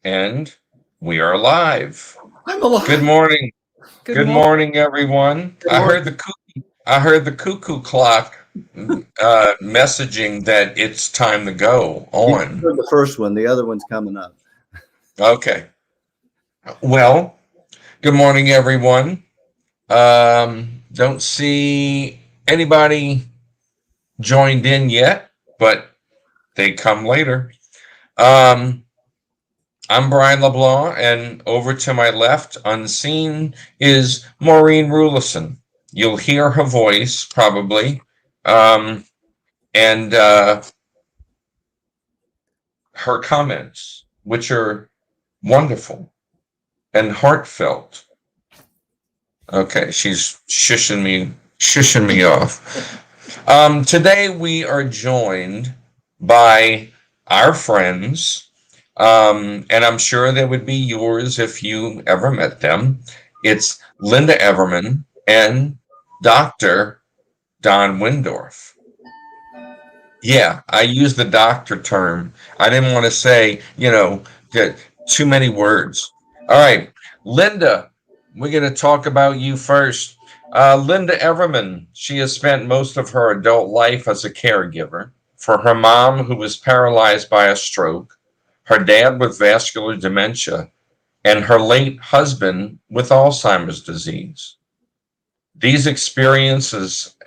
And we are live. I'm alive. Good morning. Good morning, everyone. Good I morning. heard the cuckoo clock messaging that it's time to go You on. heard the first one. The other one's coming up. Okay. Well, good morning, everyone. Don't see anybody joined in yet, but they come later. Um, I'm Brian LeBlanc, and over to my left, unseen, is Maureen Rulison. You'll hear her voice probably, and her comments, which are wonderful and heartfelt. Okay, she's shushing me off. Today we are joined by our friends. And I'm sure they would be yours if you ever met them. It's Lynda Everman and Dr. Don Wendorf. Yeah, I use the doctor term. I didn't want to say, too many words. All right, Lynda, we're going to talk about you first. Lynda Everman, she has spent most of her adult life as a caregiver for her mom, who was paralyzed by a stroke, her dad with vascular dementia, and her late husband with Alzheimer's disease. These experiences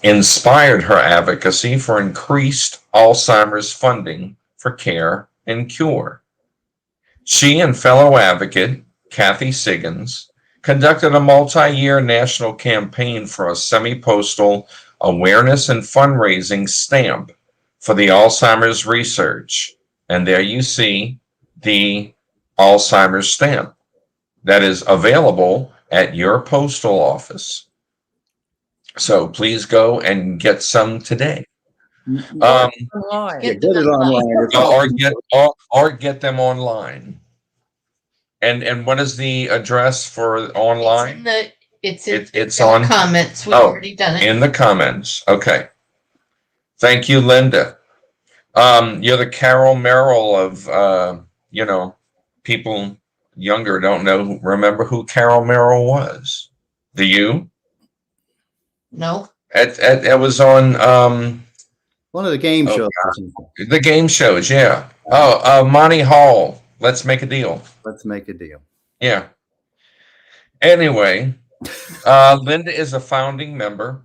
inspired her advocacy for increased Alzheimer's funding for care and cure. She and fellow advocate Kathy Siggins conducted a multi-year national campaign for a semi-postal awareness and fundraising stamp for the Alzheimer's research. And there you see the Alzheimer's stamp that is available at your postal office. So please go and get some today. Get it online. Or get them online. And what is the address for online? It's in the comments. We've already done it. In the comments. Okay. Thank you, Lynda. You're the Carol Merrill of people younger don't remember who Carol Merrill was. Do you? No. It was on One of the game shows. The game shows, yeah. Monty Hall. Let's make a deal. Let's make a deal. Yeah. Anyway, Lynda is a founding member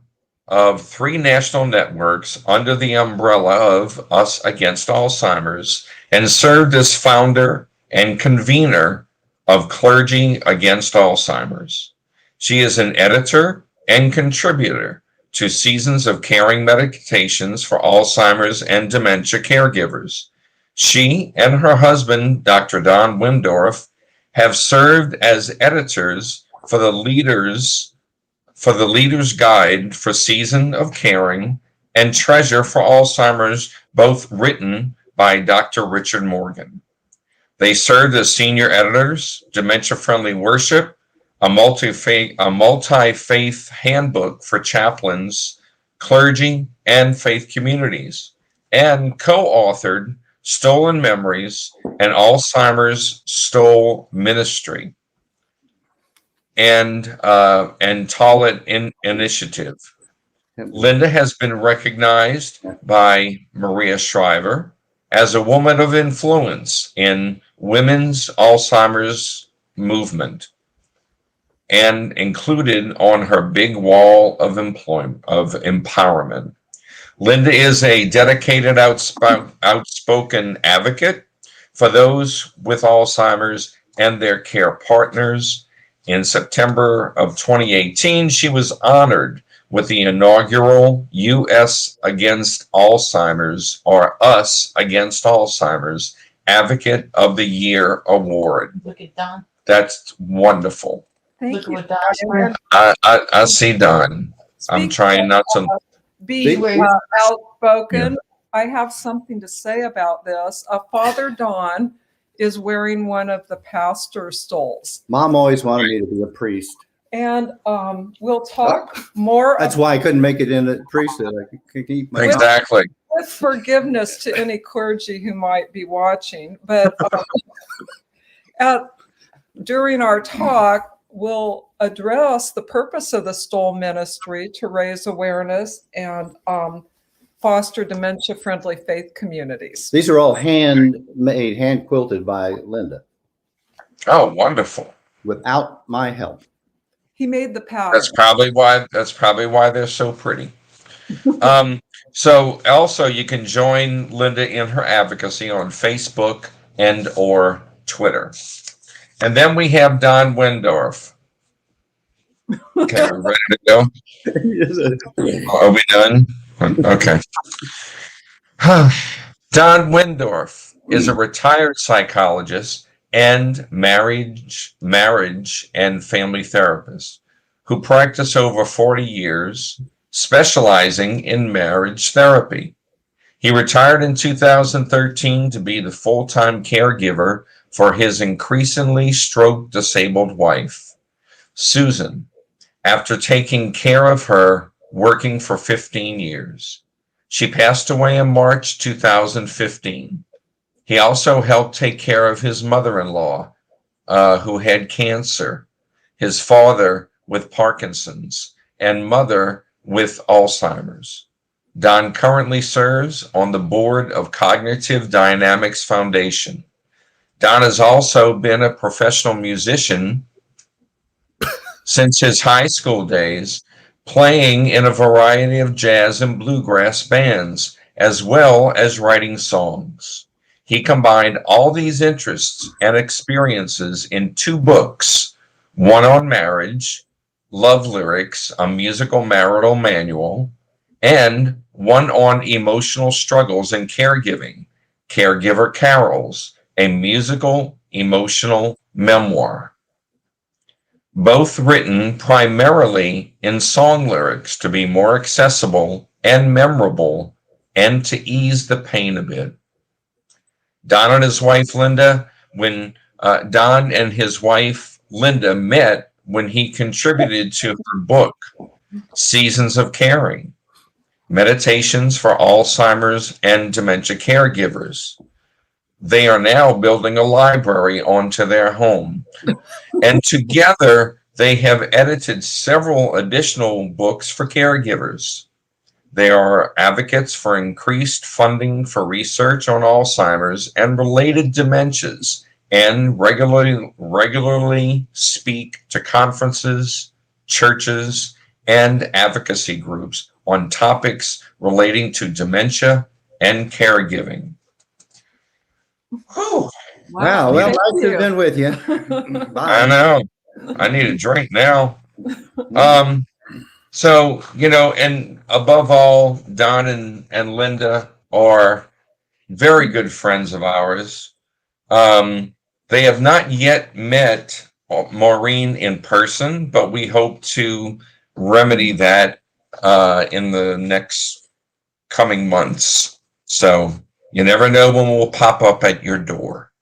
of 3 national networks under the umbrella of Us Against Alzheimer's, and served as founder and convener of Clergy Against Alzheimer's. She is an editor and contributor to Seasons of Caring Meditations for Alzheimer's and Dementia Caregivers. She and her husband, Dr. Don Wendorf, have served as editors for the Leader's Guide for Season of Caring and Treasure for Alzheimer's, both written by Dr. Richard Morgan. They served as senior editors, Dementia-Friendly Worship, a multi-faith handbook for chaplains, clergy, and faith communities, and co-authored Stolen Memories and Alzheimer's Stole Ministry and Toilet Initiative. Lynda has been recognized by Maria Shriver as a woman of influence in women's Alzheimer's movement and included on her big wall of empowerment. Lynda is a dedicated, outspoken advocate for those with Alzheimer's and their care partners. In September of 2018, she was honored with the inaugural U.S. Against Alzheimer's, or Us Against Alzheimer's, Advocate of the Year Award. Look at Don. That's wonderful. Look at what Don. I see Don. I'm trying not to be outspoken. Yeah. I have something to say about this. Father Don is wearing one of the pastor's stoles. Mom always wanted me to be a priest. And we'll talk more. That's why I couldn't make it in the priesthood. I could keep my exactly. with forgiveness to any clergy who might be watching, but during our talk, we'll address the purpose of the Stoll Ministry to raise awareness and foster dementia-friendly faith communities. These are all handmade, hand quilted by Lynda. Oh, wonderful. Without my help. He made the pattern. That's probably why they're so pretty. So also you can join Lynda in her advocacy on Facebook and or Twitter. And then we have Don Wendorf. Okay, we're ready to go. Are we done? Okay. Don Wendorf is a retired psychologist and marriage and family therapist who practiced over 40 years, specializing in marriage therapy. He retired in 2013 to be the full-time caregiver for his increasingly stroke-disabled wife, Susan, after taking care of her working for 15 years. She passed away in March 2015. He also helped take care of his mother-in-law, who had cancer, his father with Parkinson's, and mother with Alzheimer's. Don currently serves on the board of Cognitive Dynamics Foundation. Don has also been a professional musician since his high school days, playing in a variety of jazz and bluegrass bands, as well as writing songs. He combined all these interests and experiences in 2 books, one on marriage, Love Lyrics, a musical marital manual, and one on emotional struggles and caregiving, Caregiver Carols, a musical emotional memoir. Both written primarily in song lyrics to be more accessible and memorable and to ease the pain a bit. Don and his wife Lynda, Don and his wife Lynda met when he contributed to her book, Seasons of Caring, Meditations for Alzheimer's and Dementia Caregivers. They are now building a library onto their home. And together, they have edited several additional books for caregivers. They are advocates for increased funding for research on Alzheimer's and related dementias, and regularly speak to conferences, churches, and advocacy groups on topics relating to dementia and caregiving. Whew. Wow. Well, nice to have been with you. Bye. I know. I need a drink now. So, and above all, Don and Lynda are very good friends of ours. They have not yet met Maureen in person, but we hope to remedy that in the next coming months. So you never know when we'll pop up at your door.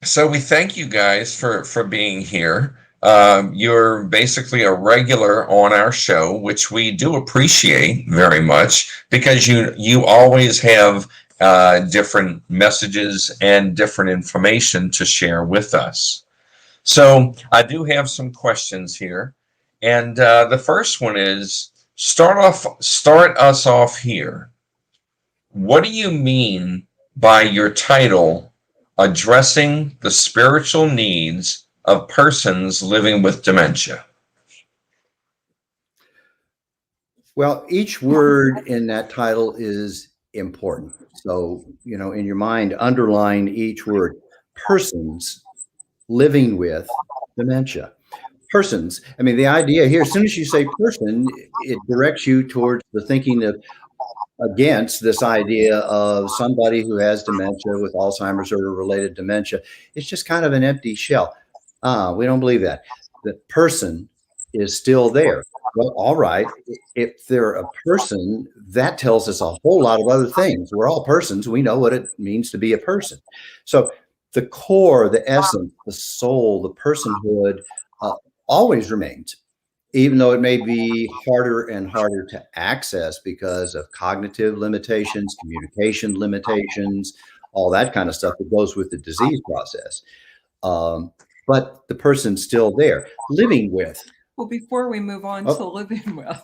So we thank you guys for being here. You're basically a regular on our show, which we do appreciate very much because you always have different messages and different information to share with us. So I do have some questions here, and the first one is start us off here. What do you mean by your title, Addressing the Spiritual Needs of Persons Living with Dementia? Well, each word in that title is important. So, in your mind, underline each word. Persons living with dementia. Persons. I mean, the idea here, as soon as you say person, it directs you towards the thinking of against this idea of somebody who has dementia with Alzheimer's or related dementia. It's just kind of an empty shell. We don't believe that. The person is still there. Well, all right. If they're a person, that tells us a whole lot of other things. We're all persons. We know what it means to be a person. So the core, the essence, the soul, the personhood always remains. even though it may be harder and harder to access because of cognitive limitations, communication limitations, all that kind of stuff that goes with the disease process. But the person's still there, living with. Well, before we move on Oh. to living with,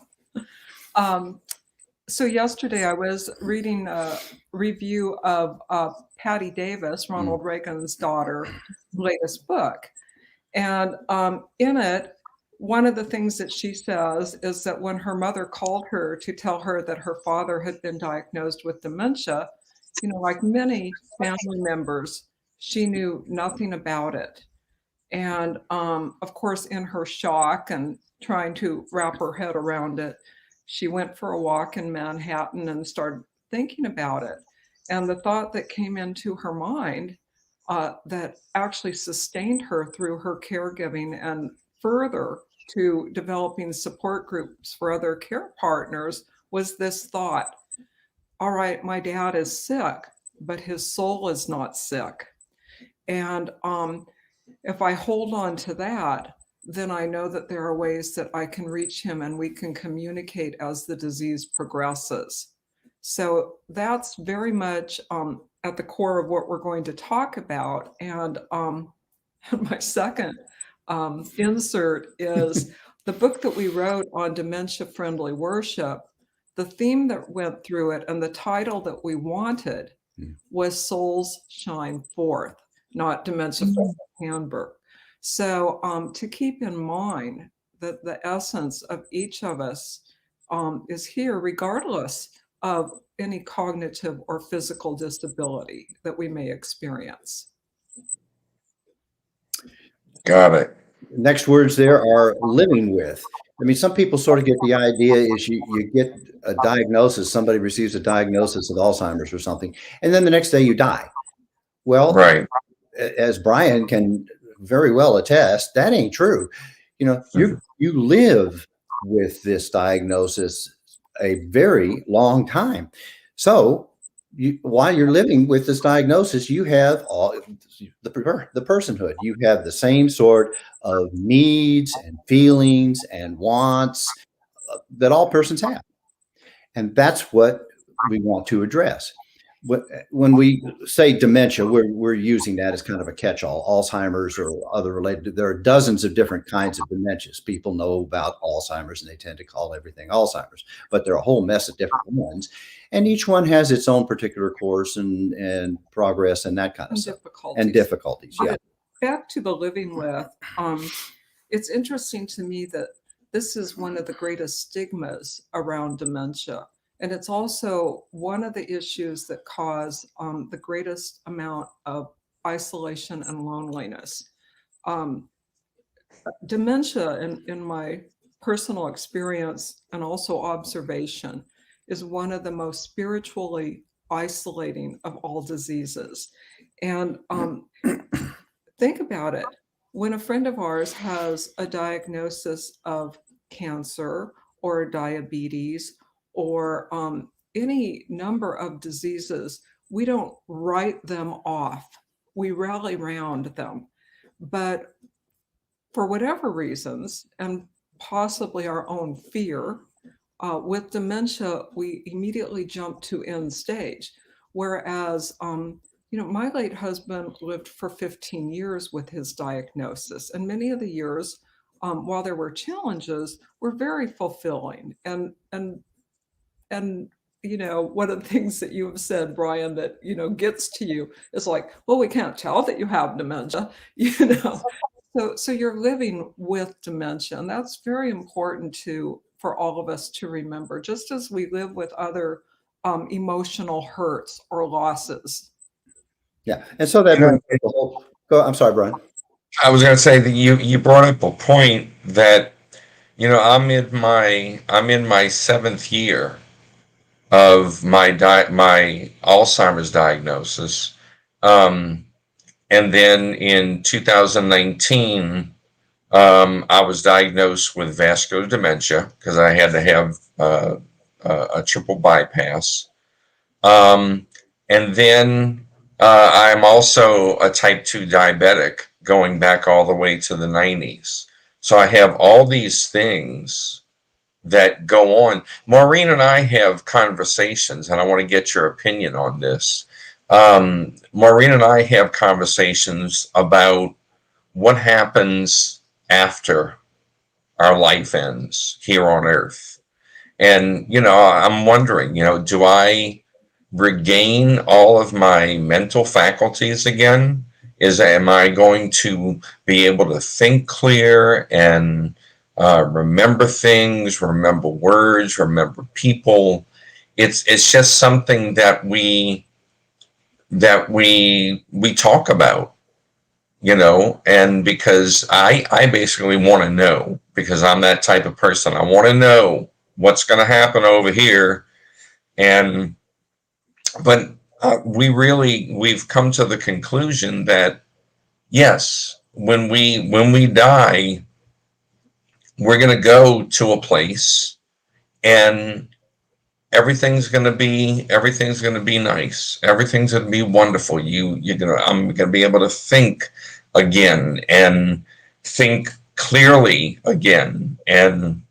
so yesterday I was reading a review of Patty Davis, Ronald Reagan's daughter, latest book. And in it, one of the things that she says is that when her mother called her to tell her that her father had been diagnosed with dementia, like many family members, she knew nothing about it. And of course, in her shock and trying to wrap her head around it, she went for a walk in Manhattan and started thinking about it. And the thought that came into her mind that actually sustained her through her caregiving and further to developing support groups for other care partners was this thought: all right, my dad is sick, but his soul is not sick. And if I hold on to that, then I know that there are ways that I can reach him and we can communicate as the disease progresses. So that's very much at the core of what we're going to talk about. And my second insert is the book that we wrote on dementia-friendly worship. The theme that went through it and the title that we wanted was Souls Shine Forth, not Dementia-Friendly Handbook. So to keep in mind that the essence of each of us is here regardless of any cognitive or physical disability that we may experience. Got it. Next words there are living with. I mean, some people sort of get the idea is you get a diagnosis, somebody receives a diagnosis of Alzheimer's or something, and then the next day you die. Well, Right. As Brian can very well attest, that ain't true. You live with this diagnosis a very long time. So while you're living with this diagnosis, you have all the personhood. You have the same sort of needs and feelings and wants that all persons have. And that's what we want to address. When we say dementia, we're using that as kind of a catch-all. Alzheimer's or other related. There are dozens of different kinds of dementias. People know about Alzheimer's and they tend to call everything Alzheimer's, but there are a whole mess of different ones. And each one has its own particular course and progress and that kind of stuff. And difficulties, yeah. Back to the living with, it's interesting to me that this is one of the greatest stigmas around dementia. And it's also one of the issues that cause the greatest amount of isolation and loneliness. Dementia, in my personal experience and also observation, is one of the most spiritually isolating of all diseases. And think about it. When a friend of ours has a diagnosis of cancer or diabetes or any number of diseases, we don't write them off. We rally around them. But for whatever reasons, and possibly our own fear, with dementia, we immediately jump to end stage. Whereas, my late husband lived for 15 years with his diagnosis, and many of the years, while there were challenges, were very fulfilling. And one of the things that you have said, Brian, that gets to you is like, well, we can't tell that you have dementia, So you're living with dementia, and that's very important for all of us to remember, just as we live with other emotional hurts or losses. Yeah, and so that brings the whole. Go. I'm sorry, Brian. I was going to say that you brought up a point that I'm in my 7th year of my Alzheimer's diagnosis, and then in 2019, I was diagnosed with vascular dementia because I had to have a triple bypass, and then I'm also a type 2 diabetic going back all the way to the 90s. So I have all these things that go on. Maureen and I have conversations, and I want to get your opinion on this. Maureen and I have conversations about what happens after our life ends here on earth. And, I'm wondering, do I regain all of my mental faculties again? Am I going to be able to think clear and remember things, remember words, remember people? It's just something that we talk about, and because I basically want to know, because I'm that type of person. I want to know what's going to happen over here. And but we've come to the conclusion that yes, when we die, we're going to go to a place, and everything's going to be nice. Everything's going to be wonderful. I'm going to be able to think again and think clearly again. And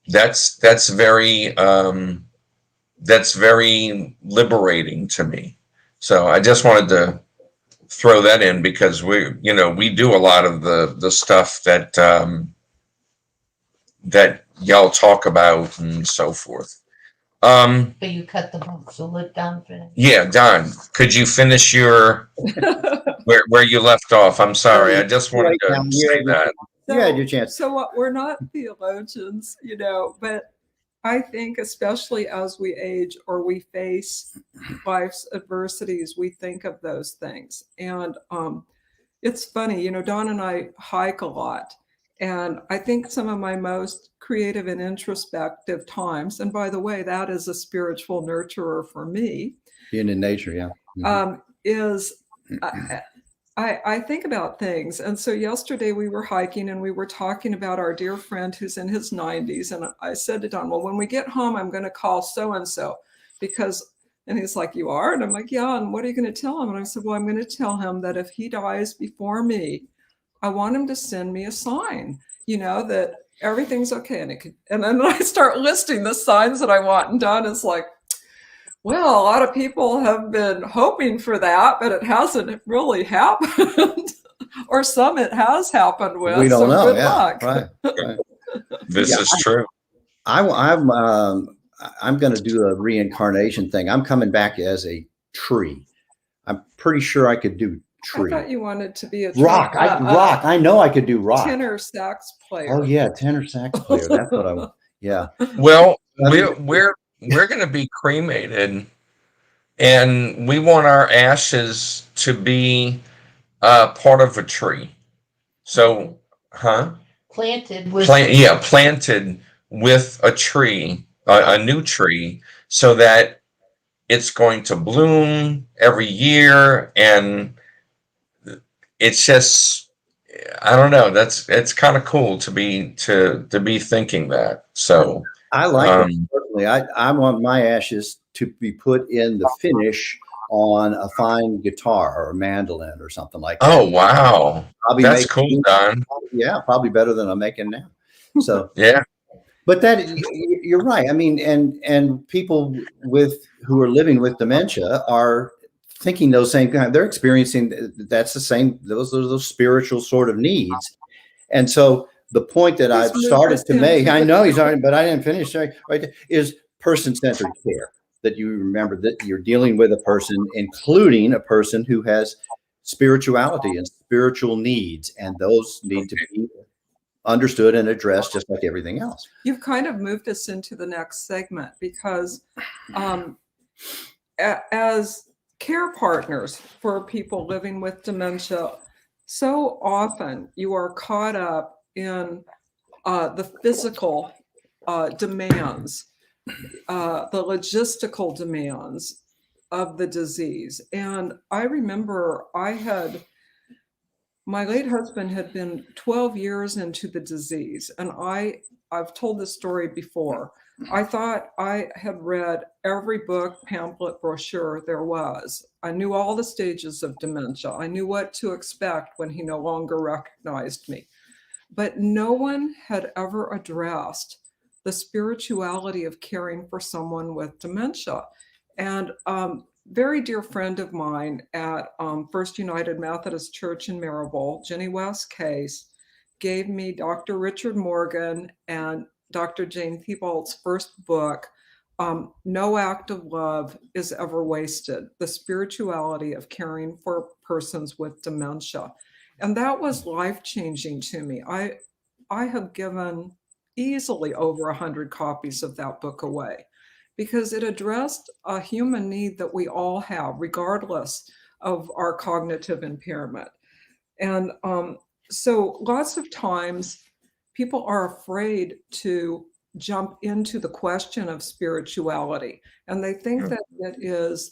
that's very liberating to me. So I just wanted to throw that in, because we do a lot of the stuff that y'all talk about and so forth. But you cut the bump, so let Don finish. Yeah, Don, could you finish where you left off? I'm sorry. I just wanted to say that. You had your chance. So we're not theologians, but I think especially as we age or we face life's adversities, we think of those things. And it's funny, Don and I hike a lot. And I think some of my most creative and introspective times, and by the way, that is a spiritual nurturer for me. Being in nature, yeah. Mm-hmm. Is I think about things. And so yesterday we were hiking and we were talking about our dear friend who's in his 90s. And I said to Don, well, when we get home, I'm going to call so-and-so and he's like, you are? And I'm like, yeah. And what are you going to tell him? And I said, well, I'm going to tell him that if he dies before me, I want him to send me a sign, that everything's okay. And then I start listing the signs that I want. And Don is like, well, a lot of people have been hoping for that, but it hasn't really happened. Or some it has happened with. We don't know. Good Yeah, luck. right. This is true. I'm going to do a reincarnation thing. I'm coming back as a tree. I'm pretty sure I could do tree. I thought you wanted to be a rock. Rock. I know I could do rock. Tenor sax player. Oh yeah, tenor sax player. That's what I want. Yeah. Well, we're going to be cremated, and we want our ashes to be part of a tree. So, Planted with planted with a tree, a new tree, so that it's going to bloom every year. And it's just, I don't know. It's kind of cool to be thinking that. So I like it personally. I want my ashes to be put in the finish on a fine guitar or a mandolin or something like that. Oh wow, that's cool, Don. Yeah, probably better than I'm making now. So yeah. But you're right. I mean, and people who are living with dementia are thinking those same kind. They're experiencing that's the same. Those spiritual sort of needs. And so the point that I've started to make, I know he's already, but I didn't finish. Right there, is person-centered care. That you remember that you're dealing with a person, including a person who has spirituality and spiritual needs, and those need to be understood and addressed just like everything else. You've kind of moved us into the next segment because as care partners for people living with dementia, so often you are caught up in the physical demands, the logistical demands of the disease. And I remember my late husband had been 12 years into the disease. And I've told this story before. I thought I had read every book, pamphlet, brochure there was. I knew all the stages of dementia. I knew what to expect when he no longer recognized me. but no one had ever addressed the spirituality of caring for someone with dementia. And very dear friend of mine at First United Methodist Church in Maribel, Jenny West Case, gave me Dr. Richard Morgan and Dr. Jane Thibault's first book, No Act of Love is Ever Wasted, The Spirituality of Caring for Persons with Dementia. And that was life-changing to me. I have given easily over 100 copies of that book away because it addressed a human need that we all have, regardless of our cognitive impairment. And so lots of times people are afraid to jump into the question of spirituality, and they think that it is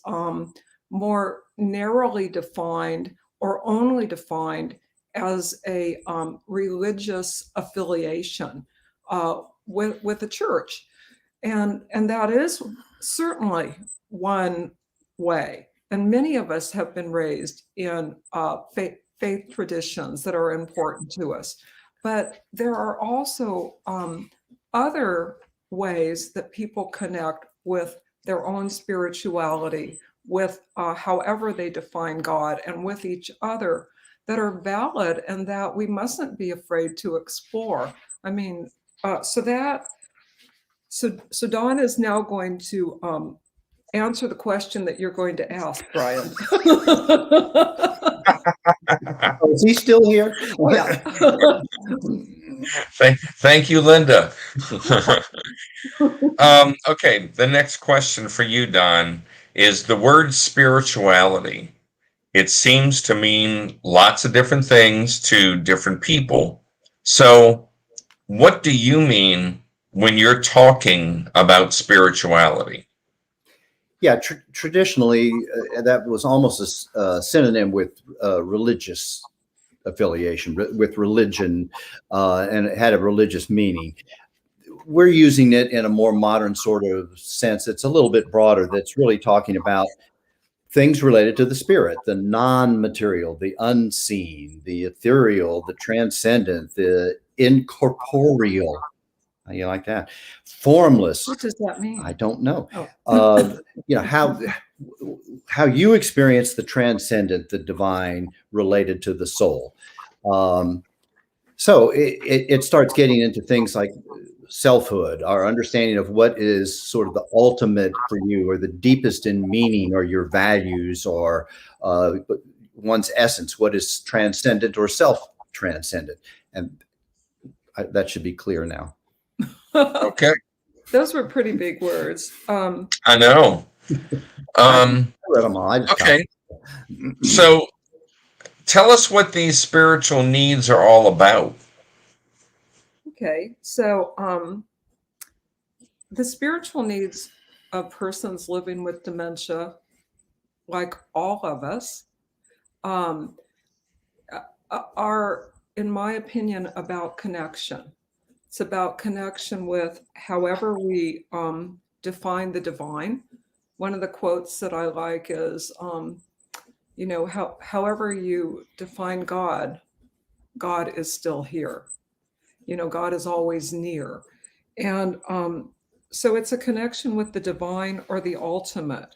more narrowly defined or only defined as a religious affiliation with the church. And that is certainly one way. And many of us have been raised in faith traditions that are important to us. But there are also other ways that people connect with their own spirituality, with however they define God, and with each other, that are valid and that we mustn't be afraid to explore. I mean, so Dawn is now going to answer the question that you're going to ask, Brian. Oh, is he still here? Yeah. Thank you, Linda. Okay, the next question for you, Don, is the word spirituality. It seems to mean lots of different things to different people. So, what do you mean when you're talking about spirituality? Yeah, traditionally, that was almost a synonym with religious affiliation, with religion, and it had a religious meaning. We're using it in a more modern sort of sense. It's a little bit broader. That's really talking about things related to the spirit, the non-material, the unseen, the ethereal, the transcendent, the incorporeal. You like that? Formless. What does that mean? I don't know. Oh. How you experience the transcendent, the divine, related to the soul. So it starts getting into things like selfhood, our understanding of what is sort of the ultimate for you, or the deepest in meaning, or your values, or one's essence, what is transcendent or self-transcendent. And that should be clear now. Okay. Those were pretty big words. I know. I read them all. Okay. So tell us what these spiritual needs are all about. Okay. So the spiritual needs of persons living with dementia, like all of us, are, in my opinion, about connection. It's about connection with however we define the divine. One of the quotes that I like is, however you define God, God is still here. God is always near. And so it's a connection with the divine or the ultimate.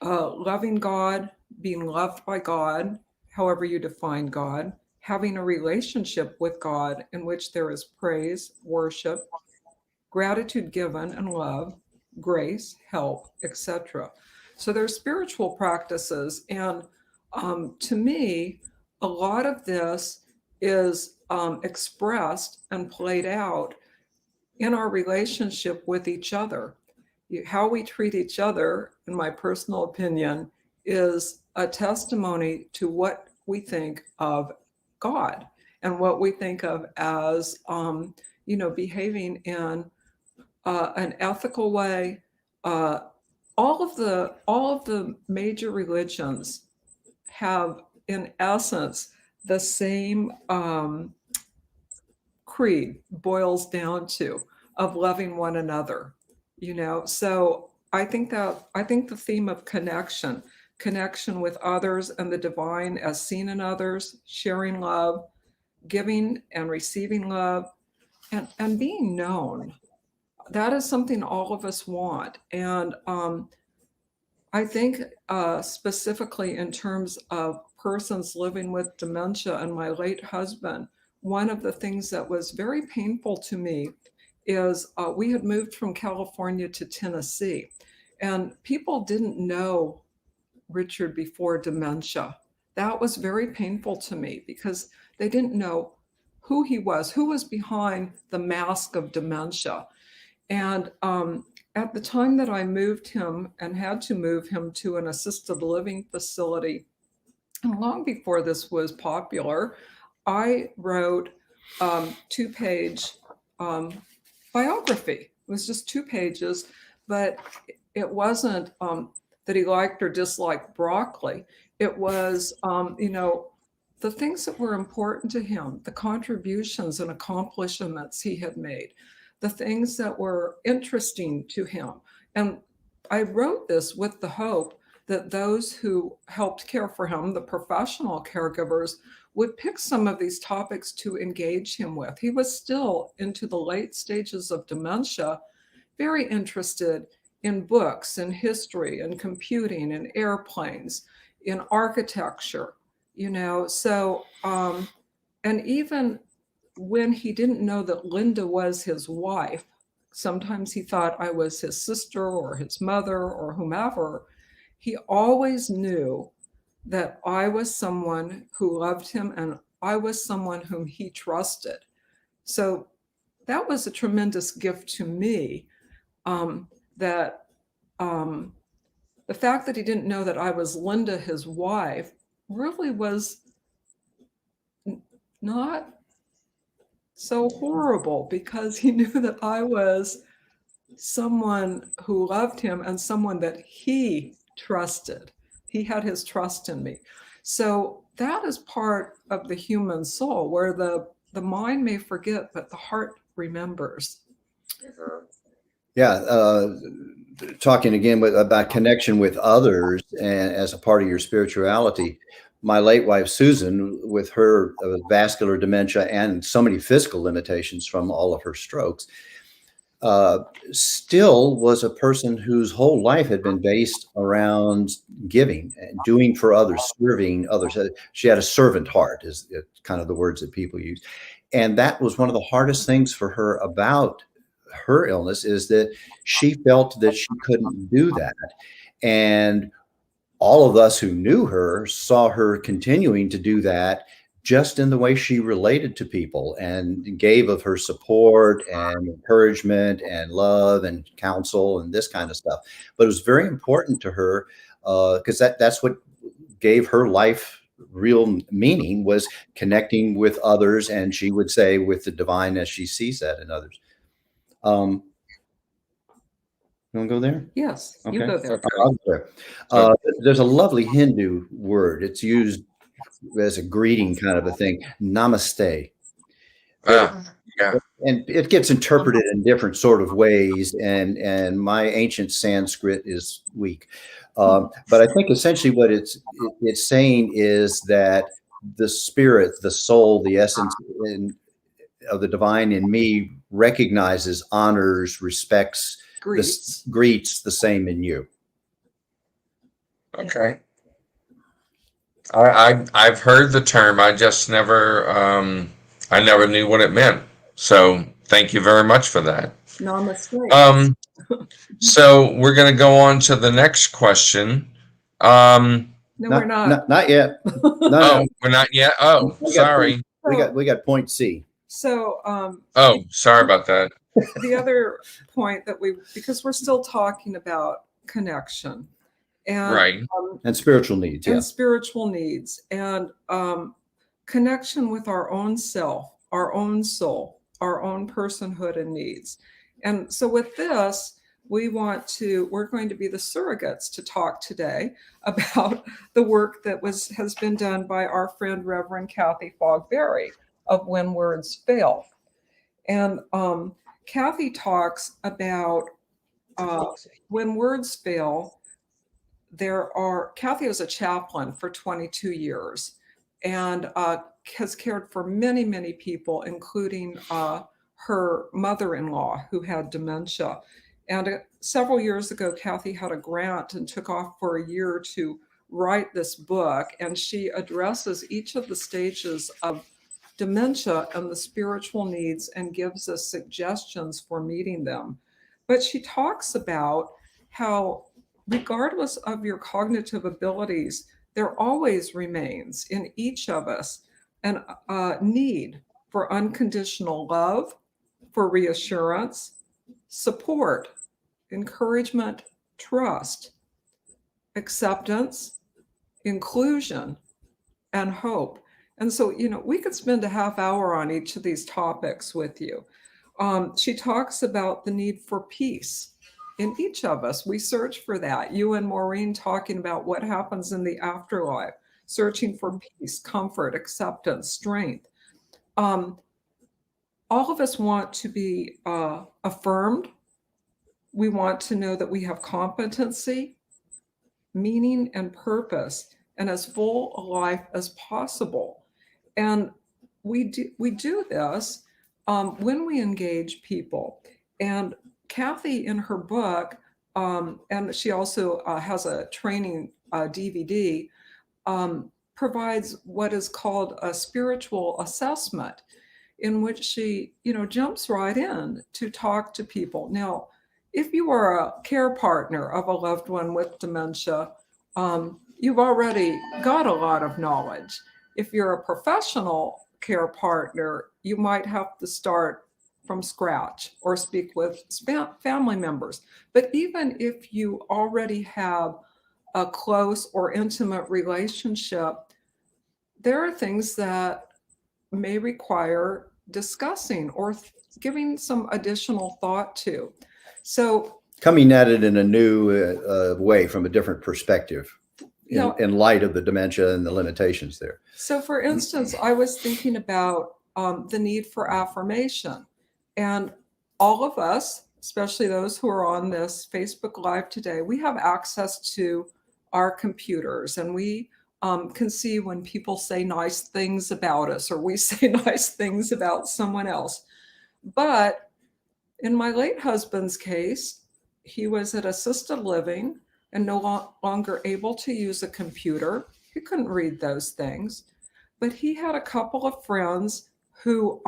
Loving God, being loved by God, however you define God, having a relationship with God in which there is praise, worship, gratitude given, and love, grace, help, etc. So there's spiritual practices. And to me, a lot of this is expressed and played out in our relationship with each other. How we treat each other, in my personal opinion, is a testimony to what we think of God and what we think of as, behaving in an ethical way. All of the major religions have, in essence, the same creed boils down to, of loving one another. So I think the theme of connection with others and the divine as seen in others, sharing love, giving and receiving love and being known. That is something all of us want. And I think specifically in terms of persons living with dementia and my late husband, one of the things that was very painful to me is we had moved from California to Tennessee, and people didn't know Richard before dementia. That was very painful to me because they didn't know who he was, who was behind the mask of dementia. And at the time that I moved him and had to move him to an assisted living facility, and long before this was popular, I wrote 2-page biography. It was just 2 pages, but it wasn't that he liked or disliked broccoli. It was, the things that were important to him, the contributions and accomplishments he had made, the things that were interesting to him. And I wrote this with the hope that those who helped care for him, the professional caregivers, would pick some of these topics to engage him with. He was still into the late stages of dementia, very interested in books and history and computing and airplanes, in architecture, So, and even when he didn't know that Lynda was his wife, sometimes he thought I was his sister or his mother or whomever, he always knew that I was someone who loved him and I was someone whom he trusted. So that was a tremendous gift to me, that the fact that he didn't know that I was Lynda, his wife, really was not so horrible because he knew that I was someone who loved him and someone that he trusted. He had his trust in me. So that is part of the human soul where the mind may forget, but the heart remembers. Yeah. Talking again about connection with others and as a part of your spirituality, my late wife, Susan, with her vascular dementia and so many physical limitations from all of her strokes, still was a person whose whole life had been based around giving and doing for others, serving others. She had a servant heart, is kind of the words that people use. And that was one of the hardest things for her about her illness, is that she felt that she couldn't do that. And all of us who knew her saw her continuing to do that just in the way she related to people and gave of her support and encouragement and love and counsel and this kind of stuff. But it was very important to her because that's what gave her life real meaning, was connecting with others. And she would say with the divine as she sees that in others. You want to go there? Yes, you Okay. go there. I'll go there. There's a lovely Hindu word. It's used as a greeting kind of a thing. Namaste. Yeah. And it gets interpreted in different sort of ways. And my ancient Sanskrit is weak. But I think essentially what it's saying is that the spirit, the soul, the essence of the divine in me recognizes, honors, respects, greets the same in you. Okay. I've heard the term. I just never I never knew what it meant. So thank you very much for that. Namaste. So we're going to go on to the next question. No, we're not. Not yet. No, we're not yet. Oh, sorry. We got point C. So oh, sorry about that. The other point that because we're still talking about connection and right. And spiritual needs. And spiritual needs and connection with our own self, our own soul, our own personhood and needs. And so with this, we're going to be the surrogates to talk today about the work that has been done by our friend Reverend Kathy Fogberry of When Words Fail. And Kathy talks about when words fail, Kathy was a chaplain for 22 years. And has cared for many, many people, including her mother-in-law who had dementia. And several years ago, Kathy had a grant and took off for a year to write this book. And she addresses each of the stages of dementia and the spiritual needs and gives us suggestions for meeting them. But she talks about how, regardless of your cognitive abilities, there always remains in each of us a need for unconditional love, for reassurance, support, encouragement, trust, acceptance, inclusion, and hope. And so, we could spend a half hour on each of these topics with you. She talks about the need for peace in each of us. We search for that. You and Maureen talking about what happens in the afterlife, searching for peace, comfort, acceptance, strength. All of us want to be affirmed. We want to know that we have competency, meaning, and purpose, and as full a life as possible. And we do this when we engage people. And Kathy, in her book, and she also has a training DVD, provides what is called a spiritual assessment, in which she, jumps right in to talk to people. Now, if you are a care partner of a loved one with dementia, you've already got a lot of knowledge. If you're a professional care partner, you might have to start from scratch or speak with family members. But even if you already have a close or intimate relationship, there are things that may require discussing or giving some additional thought to. So coming at it in a new way from a different perspective in light of the dementia and the limitations there. So for instance, I was thinking about the need for affirmation. And all of us, especially those who are on this Facebook Live today, we have access to our computers, and we can see when people say nice things about us, or we say nice things about someone else. But in my late husband's case, he was at assisted living and no longer able to use a computer. He couldn't read those things, but he had a couple of friends who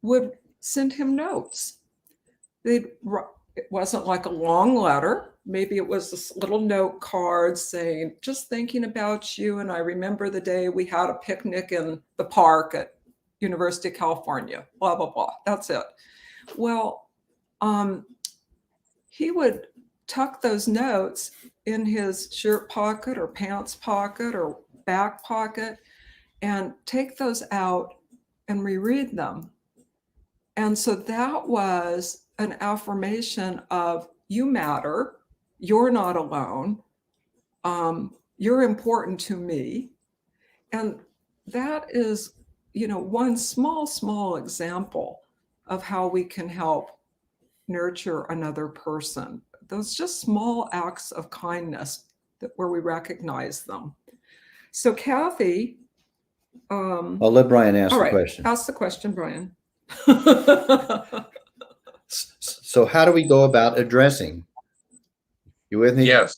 would send him notes. It wasn't like a long letter. Maybe it was this little note card saying, just thinking about you. And I remember the day we had a picnic in the park at University of California, blah, blah, blah. That's it. Well, he would tuck those notes in his shirt pocket or pants pocket or back pocket and take those out and reread them. And so that was an affirmation of, you matter, you're not alone, you're important to me. And that is, one small example of how we can help nurture another person. Those just small acts of kindness where we recognize them. So Kathy. I'll let Brian ask the question. Ask the question, Brian. So how do we go about addressing? You with me? Yes.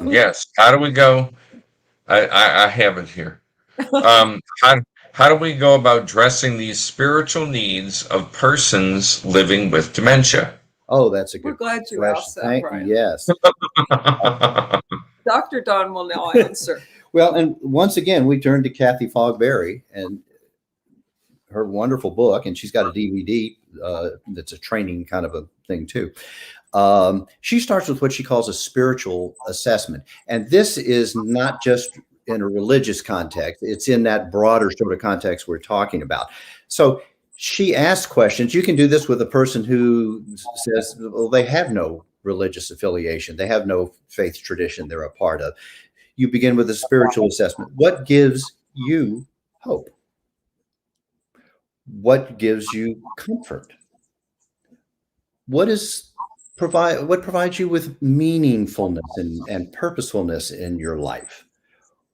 Yes. How do we go? I have it here. How do we go about addressing these spiritual needs of persons living with dementia? Oh, that's a good We're glad you question. asked that, Brian. Yes. Dr. Don will now answer. Well, and once again, we turn to Kathy Fogberry and her wonderful book, and she's got a DVD that's a training kind of a thing too. She starts with what she calls a spiritual assessment. And this is not just in a religious context. It's in that broader sort of context we're talking about. So she asks questions. You can do this with a person who says, well, they have no religious affiliation. They have no faith tradition they're a part of. You begin with a spiritual assessment. What gives you hope? What gives you comfort? What provides you with meaningfulness and purposefulness in your life?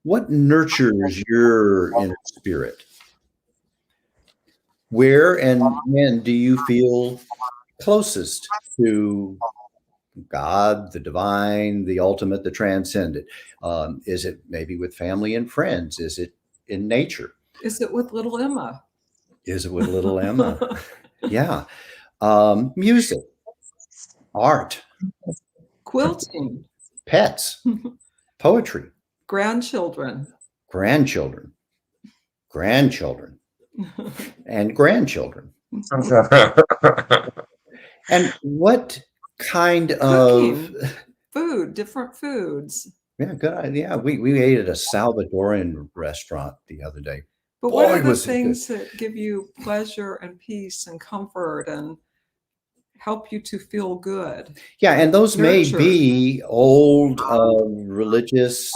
What nurtures your inner spirit? Where and when do you feel closest to God, the divine, the ultimate, the transcendent? Is it maybe with family and friends? Is it in nature? Is it with little Emma? Is it with little Emma? Yeah. Music, art, Quilting, pets, poetry, grandchildren. grandchildren, grandchildren, and grandchildren. And what kind of Cooking, food, different foods. yeah, good idea. We ate at a Salvadoran restaurant the other day. But what Boy, are the was it good. things that give you pleasure and peace and comfort and help you to feel good? Yeah, and those may Nurture. be old religious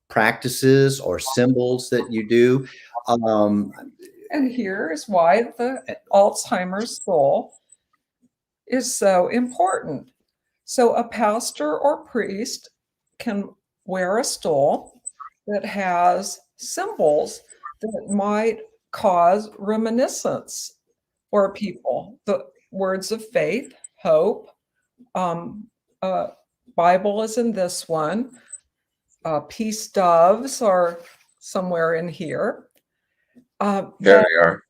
practices or symbols that you do. And here is why the Alzheimer's soul is so important. So a pastor or priest can wear a stole that has symbols that might cause reminiscence for people. The words of faith, hope, Bible is in this one. Peace doves are somewhere in here. There But they are.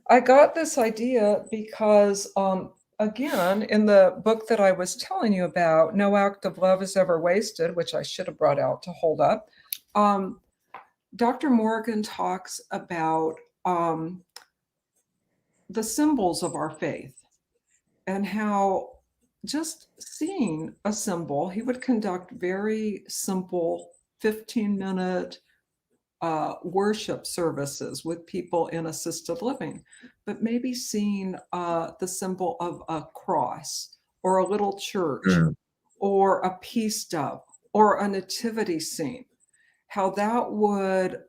I got this idea because, again, in the book that I was telling you about, No Act of Love is Ever Wasted, which I should have brought out to hold up, Dr. Morgan talks about the symbols of our faith and how just seeing a symbol, he would conduct very simple 15-minute worship services with people in assisted living, but maybe seeing the symbol of a cross or a little church or a peace dove or a nativity scene, how that would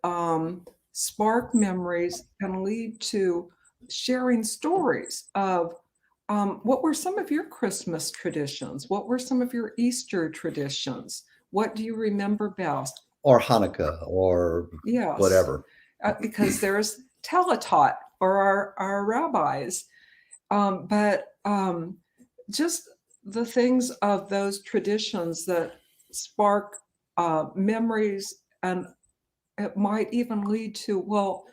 spark memories and lead to sharing stories of what were some of your Christmas traditions? What were some of your Easter traditions? What do you remember best? or Hanukkah or Yes. whatever. Because there's Teletot for our rabbis. But just the things of those traditions that spark memories, and it might even lead to, well,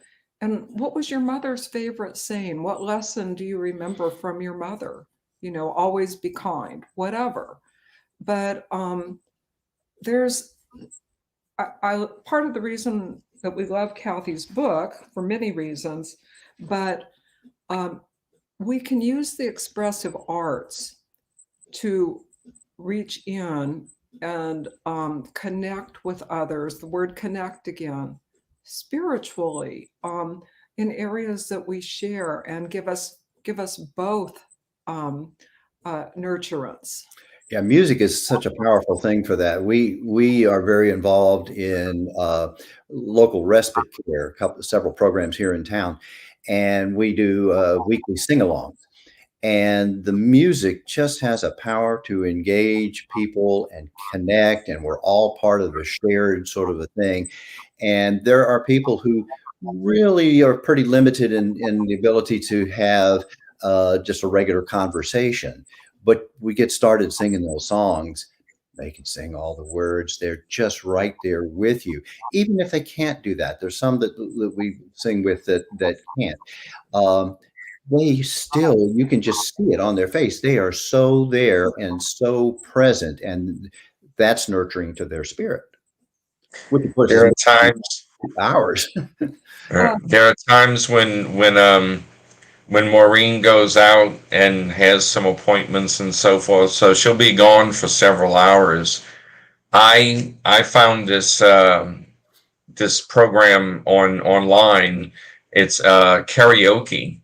and what was your mother's favorite saying? What lesson do you remember from your mother? You know, always be kind, whatever. But there's I part of the reason that we love Kathy's book for many reasons, but we can use the expressive arts to reach in and connect with others. The word connect again, spiritually, in areas that we share and give us both nurturance. Yeah, music is such a powerful thing for that. We are very involved in local respite care, several programs here in town, and we do weekly sing-alongs. And the music just has a power to engage people and connect, and we're all part of a shared sort of a thing. And there are people who really are pretty limited in the ability to have just a regular conversation. But we get started singing those songs, they can sing all the words. They're just right there with you. Even if they can't do that, there's some that we sing with that can't. They still, you can just see it on their face. They are so there and so present, and that's nurturing to their spirit. Which of course There are is times. ours. There are times when Maureen goes out and has some appointments and so forth, so she'll be gone for several hours. I found this this program online. It's karaoke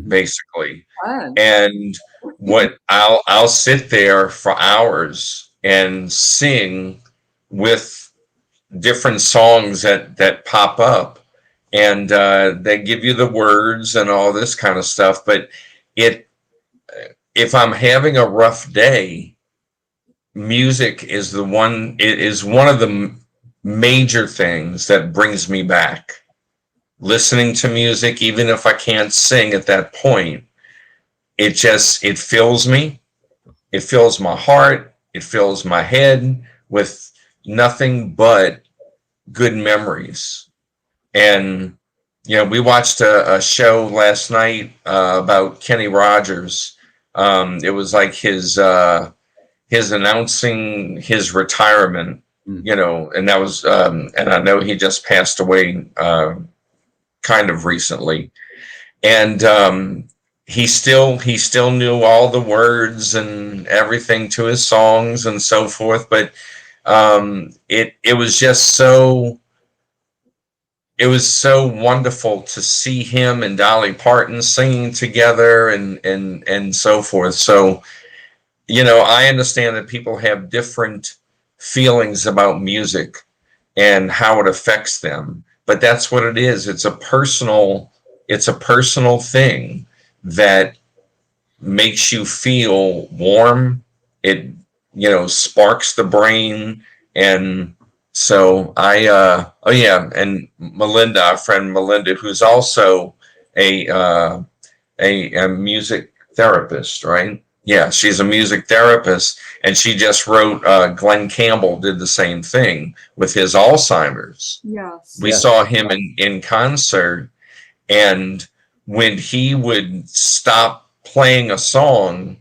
basically, Fun. and what I'll sit there for hours and sing with different songs that pop up, and they give you the words and all this kind of stuff. But if I'm having a rough day, music is one of the major things that brings me back. listening to music, even if I can't sing at that point, it fills me. It fills my heart. It fills my head with nothing but good memories. And, we watched a show last night about Kenny Rogers. It was like his announcing his retirement, and that was, and I know he just passed away kind of recently. And he still knew all the words and everything to his songs and so forth. But it was just so wonderful to see him and Dolly Parton singing together and so forth. So, I understand that people have different feelings about music and how it affects them, but that's what it is. It's a personal thing that makes you feel warm. It, sparks the brain. And so oh yeah, and Melinda, our friend Melinda, who's also a music therapist, right? Yeah, she's a music therapist, and she just wrote. Glenn Campbell did the same thing with his Alzheimer's. Yes. We saw him in concert, and when he would stop playing a song,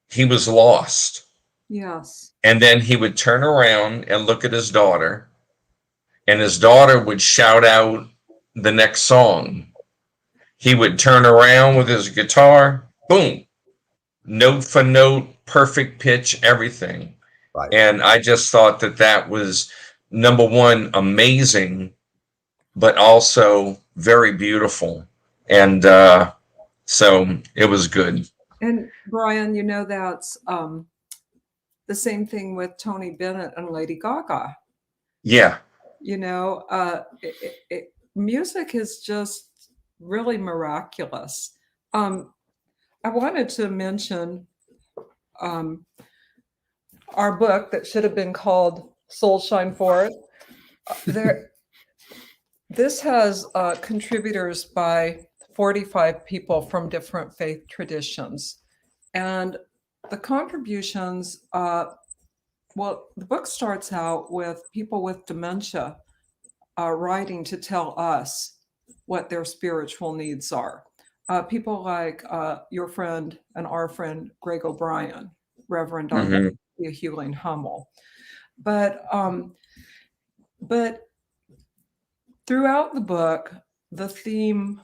he was lost. Yes. And then he would turn around and look at his daughter, and his daughter would shout out the next song. He would turn around with his guitar, boom, note for note, perfect pitch, everything. Right. And I just thought that was, number one, amazing, but also very beautiful. And so it was good. And Brian, that's the same thing with Tony Bennett and Lady Gaga. Yeah. Music is just really miraculous. I wanted to mention our book that should have been called Soul Shine Forth. This has contributors by 45 people from different faith traditions. And the contributions, the book starts out with people with dementia writing to tell us what their spiritual needs are. People like your friend and our friend, Greg O'Brien, Reverend Dr. Hewling Hummel. But throughout the book, the theme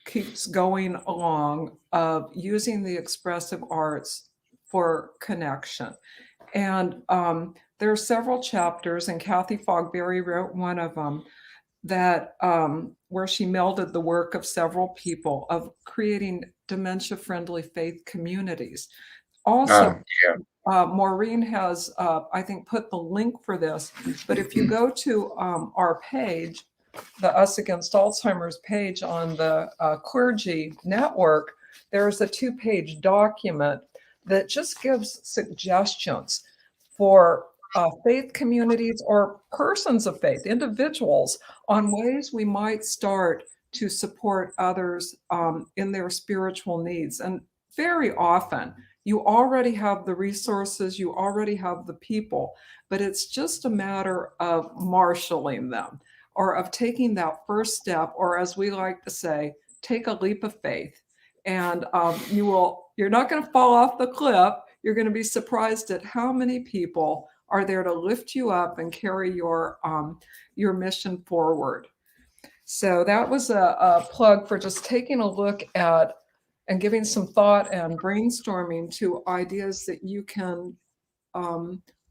keeps going along of using the expressive arts for connection. And there are several chapters, and Kathy Fogberry wrote one of them, that where she melded the work of several people of creating dementia-friendly faith communities. Also, Maureen has, I think, put the link for this, but if you go to our page, the Us Against Alzheimer's page on the Clergy Network, there's a 2-page document that just gives suggestions for faith communities or persons of faith, individuals, on ways we might start to support others in their spiritual needs. And very often, you already have the resources, you already have the people, but it's just a matter of marshaling them, or of taking that first step, or as we like to say, take a leap of faith. And you're not going to fall off the cliff. You're going to be surprised at how many people are there to lift you up and carry your mission forward. So that was a plug for just taking a look at and giving some thought and brainstorming to ideas that you can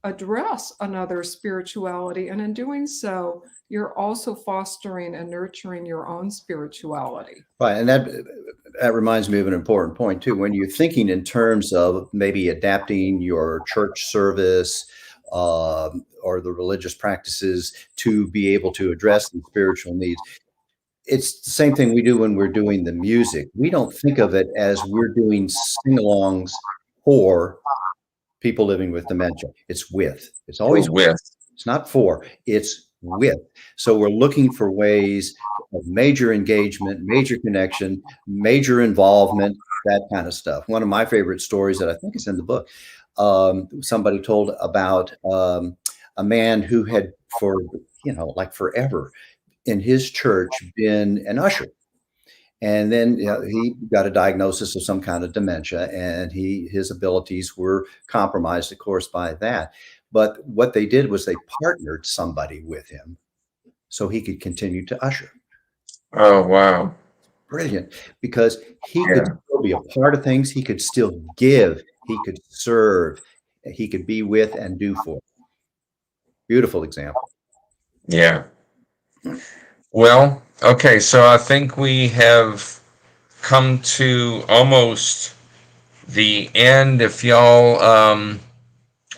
address another spirituality. And in doing so, you're also fostering and nurturing your own spirituality. Right. And that reminds me of an important point too. When you're thinking in terms of maybe adapting your church service or the religious practices to be able to address the spiritual needs, it's the same thing we do when we're doing the music. We don't think of it as we're doing sing-alongs for people living with dementia. It's with. It's always with. It's not for. It's with. So we're looking for ways of major engagement, major connection, major involvement, that kind of stuff. One of my favorite stories that I think is in the book, somebody told about a man who had for, like forever in his church been an usher. And then he got a diagnosis of some kind of dementia, and his abilities were compromised, of course, by that. But what they did was they partnered somebody with him so he could continue to usher. Oh, wow. Brilliant, because he could Yeah. still be a part of things. He could still give. He could serve. He could be with and do for. Beautiful example. Yeah. Well, okay, so I think we have come to almost the end. If y'all,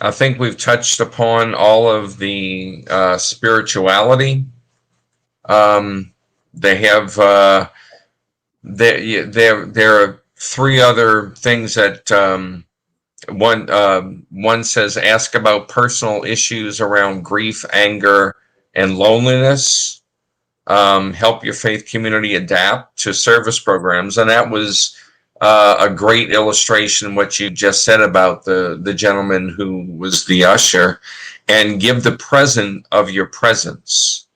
I think we've touched upon all of the spirituality. They have there are three other things that one says ask about personal issues around grief, anger, and loneliness. Help your faith community adapt to service programs, and that was a great illustration what you just said about the gentleman who was the usher, and give the present of your presence.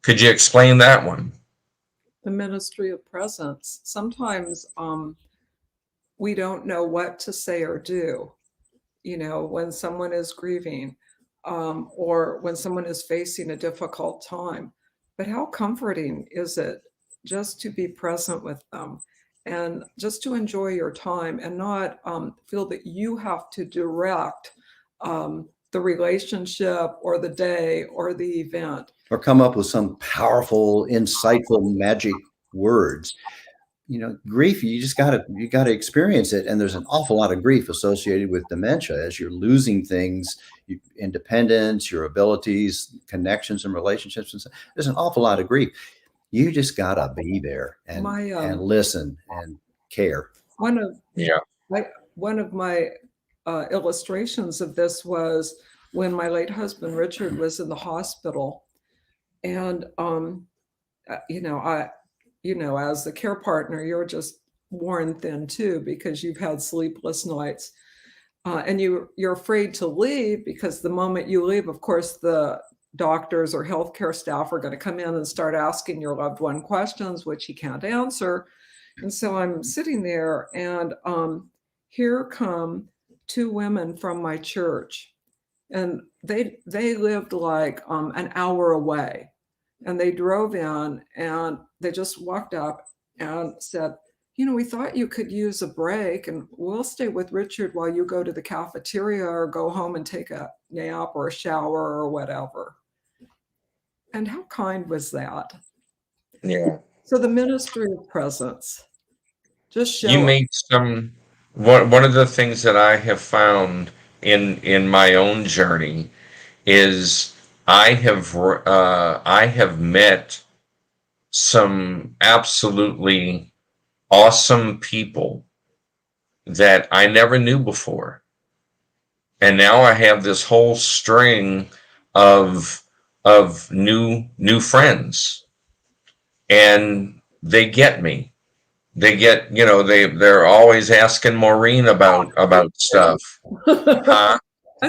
Could you explain that one? The ministry of presence. Sometimes we don't know what to say or do, when someone is grieving or when someone is facing a difficult time. But how comforting is it just to be present with them and just to enjoy your time and not feel that you have to direct the relationship or the day or the event. Or come up with some powerful, insightful, magic words. Grief, you gotta experience it. And there's an awful lot of grief associated with dementia as you're losing things, independence, your abilities, connections and relationships. And so there's an awful lot of grief. You just gotta be there and listen and care. One of my illustrations of this was when my late husband Richard was in the hospital, and as the care partner, you're just worn thin too because you've had sleepless nights, and you're afraid to leave because the moment you leave, of course, the doctors or healthcare staff are going to come in and start asking your loved one questions, which he can't answer. And so I'm sitting there, and here come two women from my church, and they lived like an hour away, and they drove in and they just walked up and said, we thought you could use a break, and we'll stay with Richard while you go to the cafeteria or go home and take a nap or a shower or whatever. And how kind was that? Yeah. So the ministry of presence. Just show You up. made some one of the things that I have found in my own journey is I have met some absolutely awesome people that I never knew before. And now I have this whole string of new friends, and they get me. They get, they're always asking Maureen about stuff. I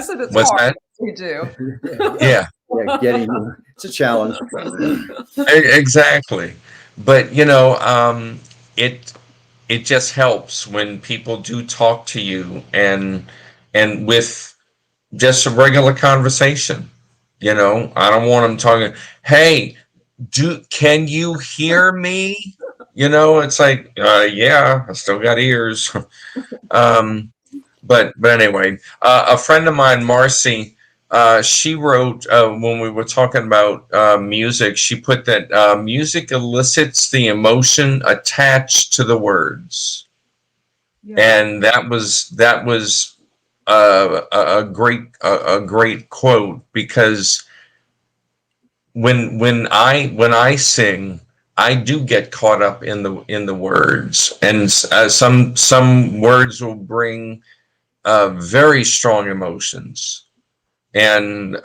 said it's What's hard. that? We do. Yeah, It's a challenge. exactly. But it just helps when people do talk to you and with just a regular conversation. I don't want them talking, hey, can you hear me? It's like, yeah, I still got ears. But anyway, a friend of mine, Marcy, she wrote when we were talking about music, she put that music elicits the emotion attached to the words. Yeah. And that was a great quote, because when I sing, I do get caught up in the words, and some words will bring very strong emotions, and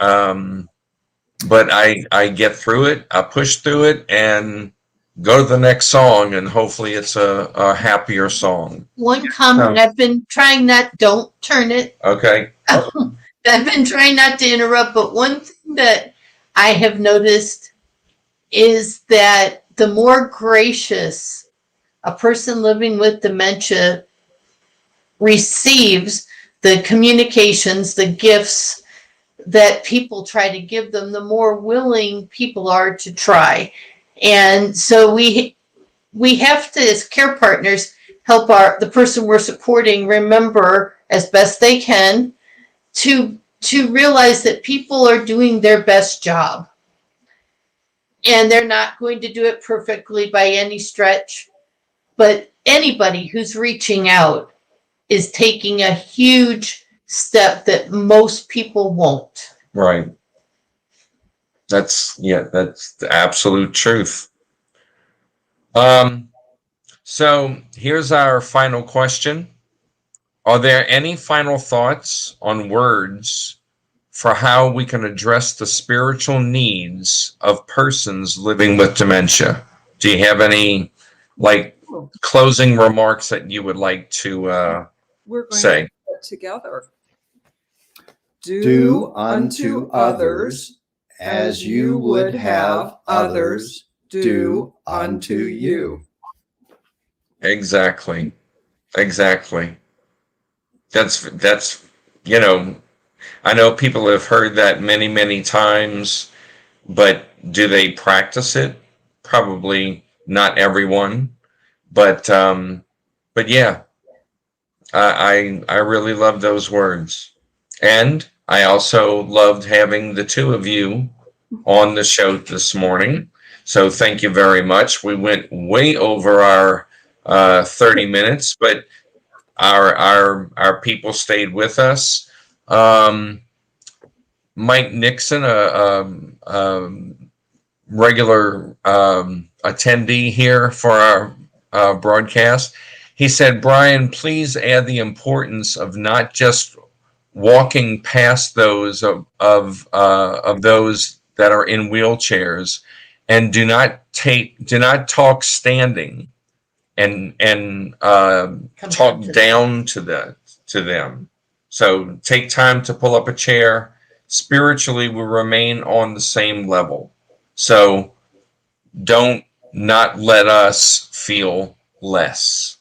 but I get through it. I push through it and go to the next song, and hopefully it's a happier song. One comment, I've been trying not, don't turn it. Okay. I've been trying not to interrupt, but one thing that I have noticed is that the more gracious a person living with dementia receives the communications, the gifts that people try to give them, the more willing people are to try. And so we have to, as care partners, help the person we're supporting remember as best they can to realize that people are doing their best job. And they're not going to do it perfectly by any stretch, but anybody who's reaching out is taking a huge step that most people won't. Right. That's the absolute truth. So here's our final question. Are there any final thoughts on words for how we can address the spiritual needs of persons living with dementia? Do you have any closing remarks that you would like to We're going say? to put together. Do unto others as you would have others do unto you. Exactly. That's I know people have heard that many, many times, but do they practice it? Probably not everyone, but yeah, I really love those words. And I also loved having the two of you on the show this morning. So thank you very much. We went way over our 30 minutes, but our people stayed with us. Mike Nixon, a regular attendee here for our broadcast, he said, "Brian, please add the importance of not just walking past those of those that are in wheelchairs, and do not talk standing and talk down to them. So take time to pull up a chair. Spiritually, we remain on the same level. So don't not let us feel less."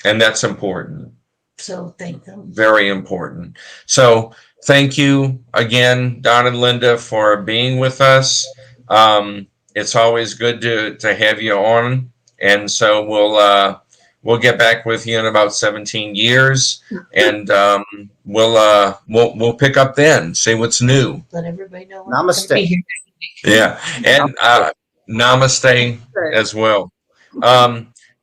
And that's important. So thank them. Very important. So thank you again, Don and Linda, for being with us. It's always good to have you on. And so we'll get back with you in about 17 years, and we'll pick up then, see what's new. Let everybody know. Namaste. Yeah, and namaste as well.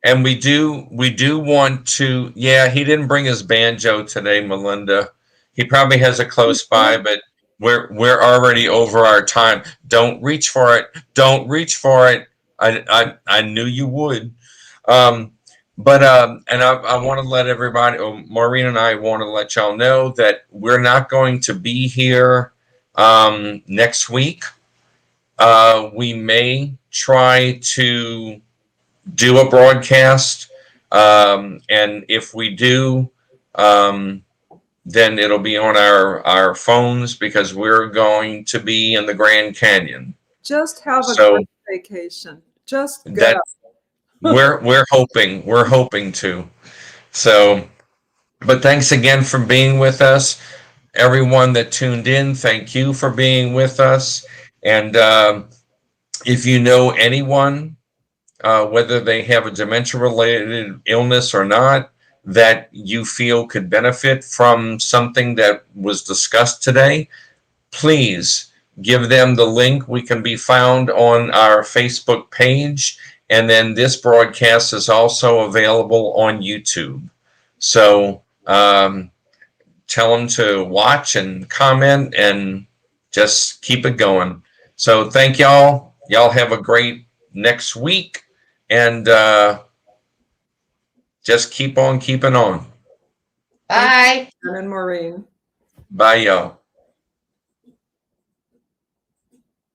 And we do want to. Yeah, he didn't bring his banjo today, Melinda. He probably has it close by, but we're already over our time. Don't reach for it. Don't reach for it. I knew you would. And I want to let everybody, Maureen and I want to let y'all know that we're not going to be here next week. We may try to do a broadcast, and if we do, then it'll be on our phones, because we're going to be in the Grand Canyon. Just have a great vacation. Just go. We're hoping to. So, but thanks again for being with us. Everyone that tuned in, thank you for being with us. And if you know anyone, whether they have a dementia-related illness or not, that you feel could benefit from something that was discussed today, please give them the link. We can be found on our Facebook page, and then this broadcast is also available on YouTube. So tell them to watch and comment and just keep it going. So thank y'all. Y'all have a great next week, and just keep on keeping on. Bye. And Maureen. Bye, y'all.